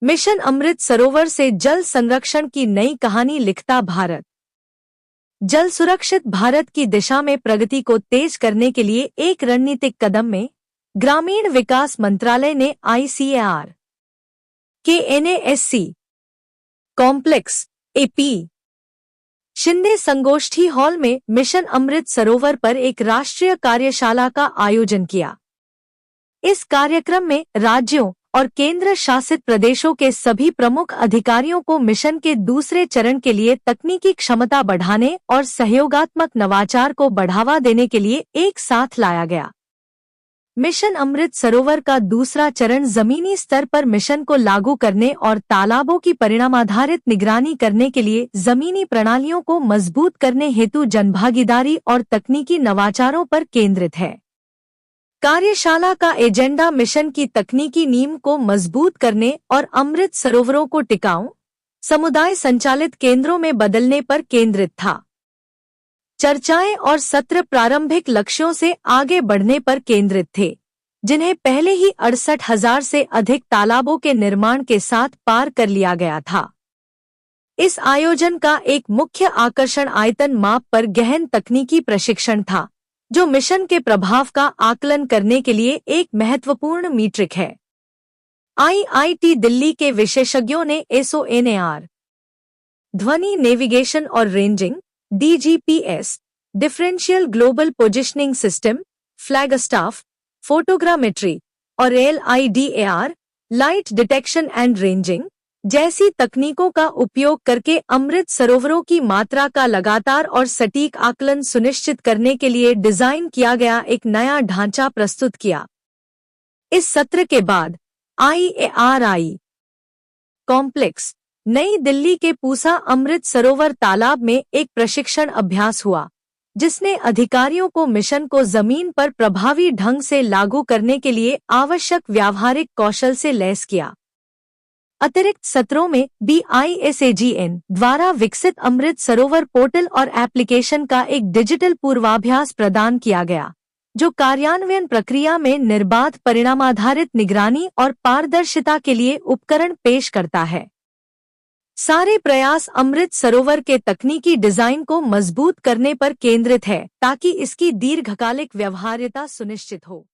Mission Amrit Sarovar से जल संरक्षण की नई कहानी लिखता भारत। जल सुरक्षित भारत की दिशा में प्रगति को तेज करने के लिए एक रणनीतिक कदम में ग्रामीण विकास मंत्रालय ने ICAR के NASC कॉम्प्लेक्स AP शिंदे संगोष्ठी हॉल में मिशन अमृत सरोवर पर एक राष्ट्रीय कार्यशाला का आयोजन किया। इस कार्यक्रम में राज्यों और केंद्र शासित प्रदेशों के सभी प्रमुख अधिकारियों को मिशन के दूसरे चरण के लिए तकनीकी क्षमता बढ़ाने और सहयोगात्मक नवाचार को बढ़ावा देने के लिए एक साथ लाया गया। मिशन अमृत सरोवर का दूसरा चरण जमीनी स्तर पर मिशन को लागू करने और तालाबों की परिणामाधारित निगरानी करने के लिए जमीनी प्रणालियों को मजबूत करने हेतु जनभागीदारी और तकनीकी नवाचारों पर केंद्रित है। कार्यशाला का एजेंडा मिशन की तकनीकी नींव को मजबूत करने और अमृत सरोवरों को टिकाऊ, समुदाय संचालित केंद्रों में बदलने पर केंद्रित था। चर्चाएं और सत्र प्रारंभिक लक्ष्यों से आगे बढ़ने पर केंद्रित थे, जिन्हें पहले ही 68,000 से अधिक तालाबों के निर्माण के साथ पार कर लिया गया था। इस आयोजन का एक मुख्य आकर्षण आयतन माप पर गहन तकनीकी प्रशिक्षण था, जो मिशन के प्रभाव का आकलन करने के लिए एक महत्वपूर्ण मीट्रिक है। IIT दिल्ली के विशेषज्ञों ने SONAR, ध्वनि नेविगेशन और ranging, DGPS, differential global positioning system, Flagstaff, photogrammetry और LIDAR, light detection and ranging जैसी तकनीकों का उपयोग करके अमृत सरोवरों की मात्रा का लगातार और सटीक आकलन सुनिश्चित करने के लिए डिजाइन किया गया एक नया ढांचा प्रस्तुत किया। इस सत्र के बाद IARI कॉम्प्लेक्स नई दिल्ली के पूसा अमृत सरोवर तालाब में एक प्रशिक्षण अभ्यास हुआ, जिसने अधिकारियों को मिशन को जमीन पर प्रभावी ढंग से लागू करने के लिए आवश्यक व्यावहारिक कौशल से लैस किया। अतिरिक्त सत्रों में BISAGN द्वारा विकसित अमृत सरोवर पोर्टल और एप्लीकेशन का एक डिजिटल पूर्वाभ्यास प्रदान किया गया, जो कार्यान्वयन प्रक्रिया में निर्बाध परिणामाधारित निगरानी और पारदर्शिता के लिए उपकरण पेश करता है। सारे प्रयास अमृत सरोवर के तकनीकी डिजाइन को मजबूत करने पर केंद्रित है, ताकि इसकी दीर्घकालिक व्यवहार्यता सुनिश्चित हो।